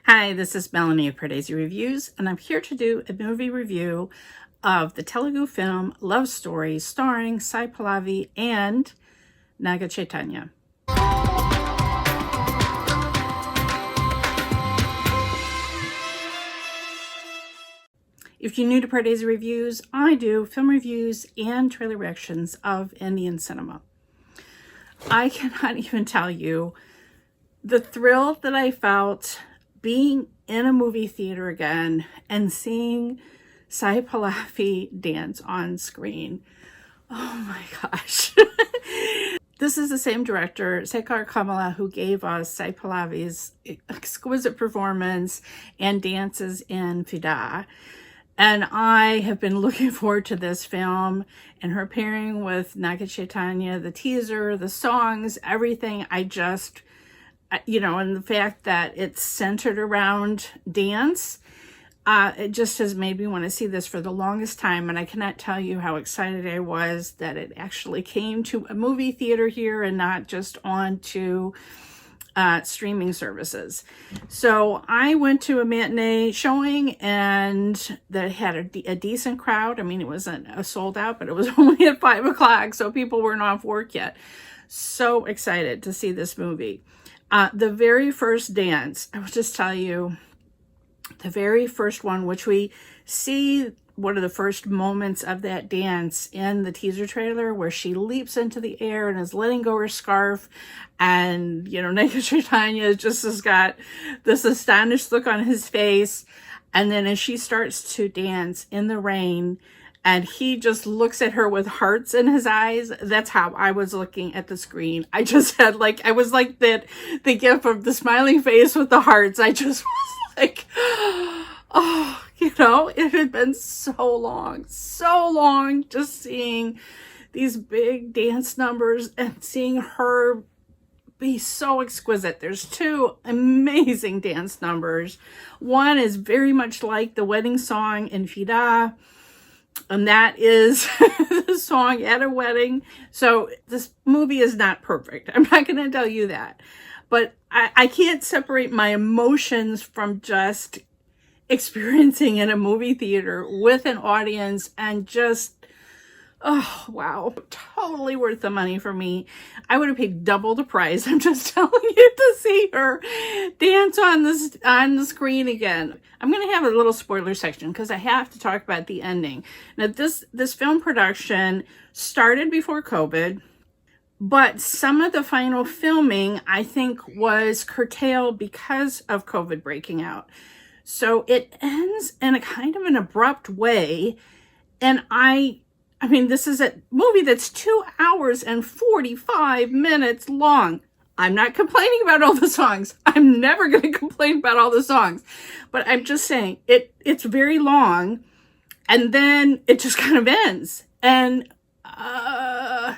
Hi, this is Melanie of Pardesi Reviews, and I'm here to do a movie review of the Telugu film Love Story starring Sai Pallavi and Naga Chaitanya. If you're new to Pardesi Reviews, I do film reviews and trailer reactions of Indian cinema. I cannot even tell you the thrill that I felt being in a movie theater again and seeing Sai Pallavi dance on screen. Oh my gosh. This is the same director, Sekhar Kammula, who gave us Sai Pallavi's exquisite performance and dances in Fida. And I have been looking forward to this film and her pairing with Naga Chaitanya, the teaser, the songs, everything. And the fact that it's centered around dance, it just has made me want to see this for the longest time. And I cannot tell you how excited I was that it actually came to a movie theater here and not just on to streaming services. So I went to a matinee showing and that had a decent crowd. I mean, it wasn't a sold out, but it was only at 5 o'clock, so people weren't off work yet. So excited to see this movie. The very first dance, I will just tell you, the very first one, which we see one of the first moments of that dance in the teaser trailer, where she leaps into the air and is letting go her scarf, and Naga Chaitanya just has got this astonished look on his face, and then as she starts to dance in the rain and he just looks at her with hearts in his eyes, that's how I was looking at the screen. I just had I was like that, the gif of the smiling face with the hearts. I just was like, oh, it had been so long just seeing these big dance numbers and seeing her be so exquisite. There's two amazing dance numbers. One is very much like the wedding song in Fida, and that is the song at a wedding. So this movie is not perfect. I'm not going to tell you that. But I can't separate my emotions from just experiencing in a movie theater with an audience and just, oh, wow. Totally worth the money for me. I would have paid double the price. I'm just telling you, to see her dance on the screen again. I'm going to have a little spoiler section because I have to talk about the ending. Now, this film production started before COVID, but some of the final filming, I think, was curtailed because of COVID breaking out. So it ends in a kind of an abrupt way. And I mean, this is a movie that's 2 hours and 45 minutes long. I'm not complaining about all the songs. I'm never going to complain about all the songs. But I'm just saying, it's very long. And then it just kind of ends. And I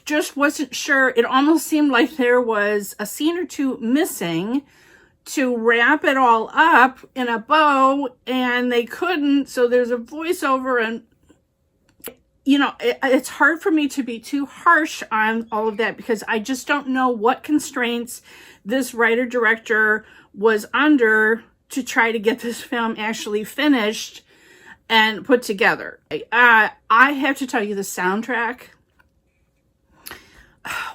just wasn't sure. It almost seemed like there was a scene or two missing to wrap it all up in a bow, and they couldn't. So there's a voiceover, and it's hard for me to be too harsh on all of that because I just don't know what constraints this writer-director was under to try to get this film actually finished and put together. I have to tell you, the soundtrack,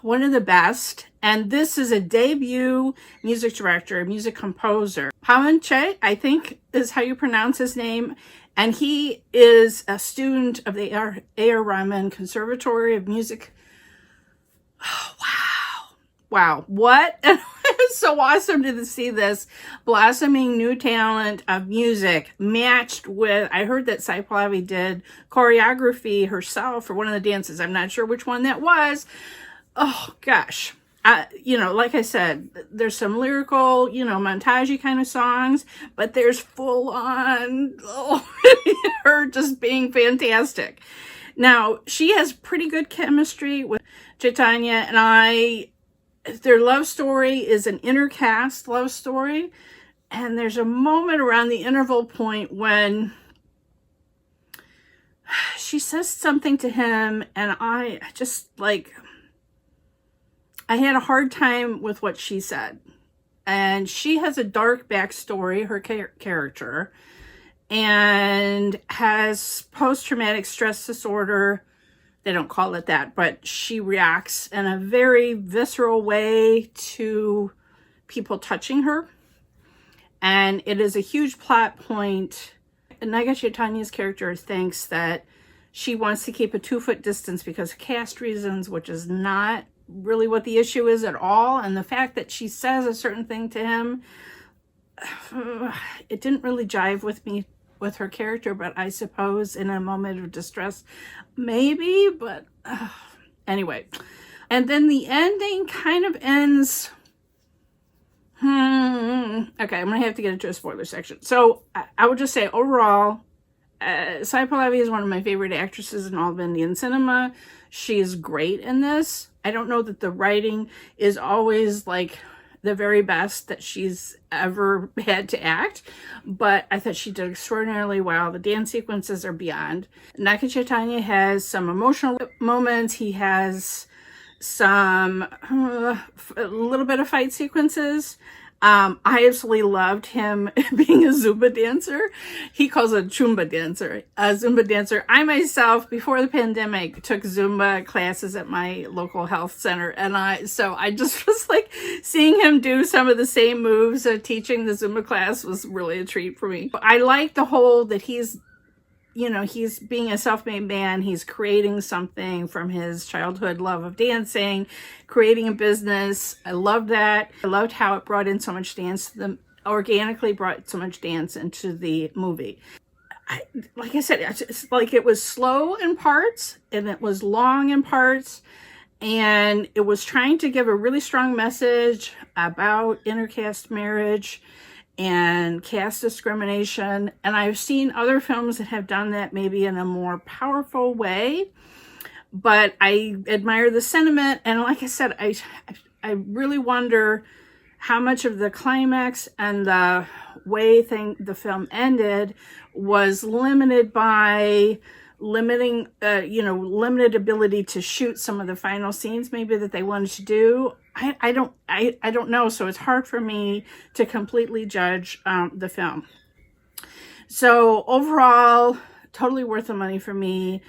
one of the best. And this is a debut music director, music composer. Pawan Ch, I think is how you pronounce his name. And he is a student of the A.R. Rahman Conservatory of Music. Oh, wow. What? It was so awesome to see this blossoming new talent of music matched with, I heard that Sai Pallavi did choreography herself for one of the dances. I'm not sure which one that was. Oh, gosh. Like I said, there's some lyrical, montagey kind of songs, but there's full on, her just being fantastic. Now, she has pretty good chemistry with Chaitanya, and their love story is an intercaste love story. And there's a moment around the interval point when she says something to him, and I just I had a hard time with what she said. and she has a dark backstory, her character, and has post-traumatic stress disorder. They don't call it that, but she reacts in a very visceral way to people touching her. And it is a huge plot point. Naga Chaitanya's character thinks that she wants to keep a 2-foot distance because of caste reasons, which is not really what the issue is at all. And the fact that she says a certain thing to him, it didn't really jive with me, with her character, but I suppose in a moment of distress, maybe, but anyway. And then the ending kind of ends, okay, I'm gonna have to get into a spoiler section. So I would just say overall, Sai Pallavi is one of my favorite actresses in all of Indian cinema. She is great in this. I don't know that the writing is always like the very best that she's ever had to act, but I thought she did extraordinarily well. The dance sequences are beyond. Naga Chaitanya has some emotional moments. He has some a little bit of fight sequences. I absolutely loved him being a Zumba dancer. He calls it a Zumba dancer. I myself, before the pandemic, took Zumba classes at my local health center. And I just was like, seeing him do some of the same moves of teaching the Zumba class was really a treat for me. I like the whole that he's being a self-made man. He's creating something from his childhood love of dancing, creating a business. I loved that. I loved how it brought in so much dance, organically brought so much dance into the movie. Like I said, it's like it was slow in parts and it was long in parts, and it was trying to give a really strong message about intercaste marriage and caste discrimination. And I've seen other films that have done that maybe in a more powerful way, but I admire the sentiment. And like I said, I really wonder how much of the climax and the way the film ended was limited by limited ability to shoot some of the final scenes maybe that they wanted to do. I don't know. So it's hard for me to completely judge the film. So overall, totally worth the money for me.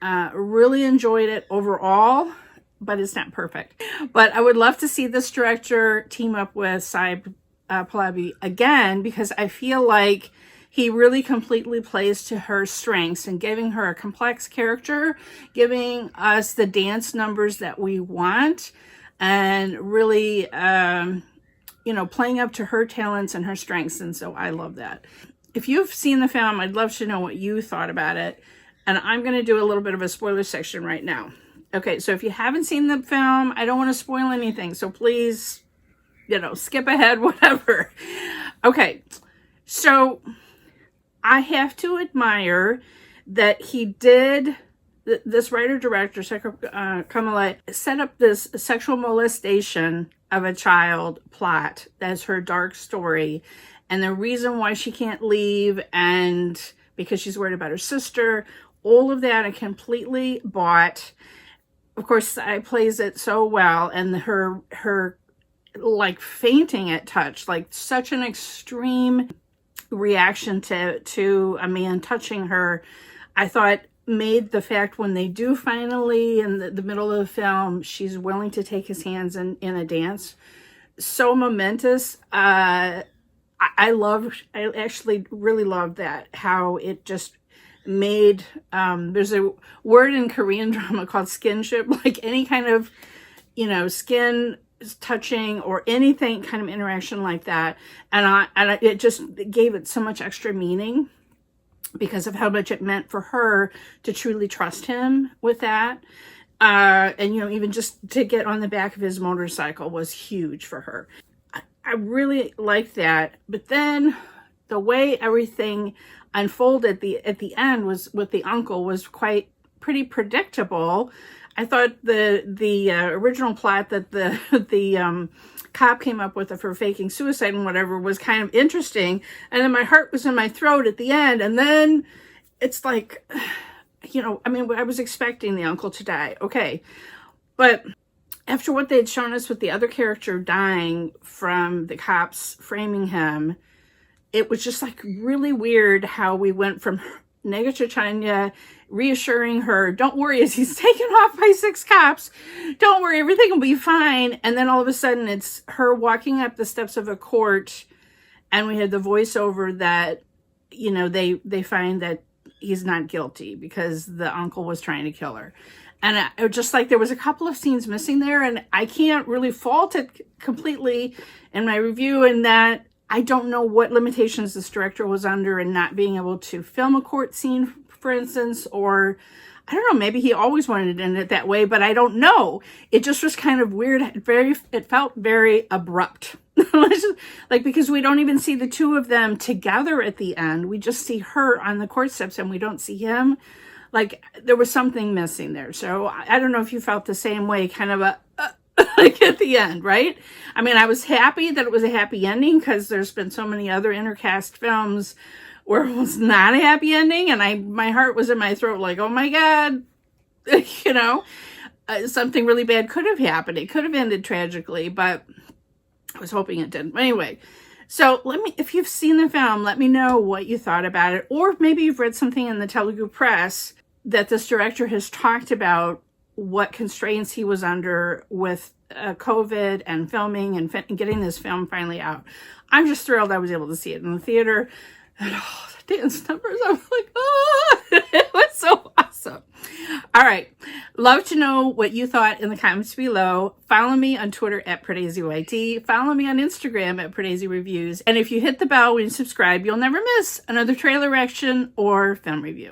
Really enjoyed it overall, but it's not perfect. But I would love to see this director team up with Sai Pallavi again, because I feel like he really completely plays to her strengths and giving her a complex character, giving us the dance numbers that we want, and really, playing up to her talents and her strengths. And so I love that. If you've seen the film, I'd love to know what you thought about it. And I'm going to do a little bit of a spoiler section right now. Okay, so if you haven't seen the film, I don't want to spoil anything. So please, skip ahead, whatever. Okay, so I have to admire that he did, this writer-director, Sekhar Kammula, set up this sexual molestation of a child plot as her dark story. And the reason why she can't leave, and because she's worried about her sister, all of that I completely bought. Of course, Sai plays it so well, and her like fainting at touch, like such an extreme reaction to a man touching her, I thought made the fact when they do finally, in the middle of the film, she's willing to take his hands in a dance, so momentous. I actually really loved that, how it just made, there's a word in Korean drama called skinship, like any kind of, skin touching or anything kind of interaction like that. And it just gave it so much extra meaning because of how much it meant for her to truly trust him with that. And, even just to get on the back of his motorcycle was huge for her. I really liked that. But then the way everything unfolded at the end was with the uncle was pretty predictable. I thought the original plot that the cop came up with for faking suicide and whatever was kind of interesting. And then my heart was in my throat at the end. And then it's like, I was expecting the uncle to die. Okay. But after what they had shown us with the other character dying from the cops framing him, it was just like really weird how we went from Naga Chaitanya reassuring her, don't worry, as he's taken off by 6 cops, don't worry, everything will be fine. And then all of a sudden it's her walking up the steps of a court, and we had the voiceover that, you know, they find that he's not guilty because the uncle was trying to kill her. And it just like there was a couple of scenes missing there, and I can't really fault it completely in my review in that I don't know what limitations this director was under in not being able to film a court scene, for instance, or I don't know, maybe he always wanted it in it that way, but I don't know. It just was kind of weird. It felt very abrupt. Like, because we don't even see the two of them together at the end. We just see her on the court steps and we don't see him. Like, there was something missing there. So I don't know if you felt the same way, kind of like at the end, right? I mean, I was happy that it was a happy ending because there's been so many other intercast films where it was not a happy ending, and my heart was in my throat like, oh my God, you know, something really bad could have happened. It could have ended tragically, but I was hoping it didn't. But anyway, so if you've seen the film, let me know what you thought about it, or maybe you've read something in the Telugu press that this director has talked about what constraints he was under with COVID and filming and getting this film finally out. I'm just thrilled I was able to see it in the theater. And the dance numbers, I was like, oh, it was so awesome. All right. Love to know what you thought in the comments below. Follow me on Twitter at PardeziYT. Follow me on Instagram at Pardesi Reviews. And if you hit the bell when you subscribe, you'll never miss another trailer reaction or film review.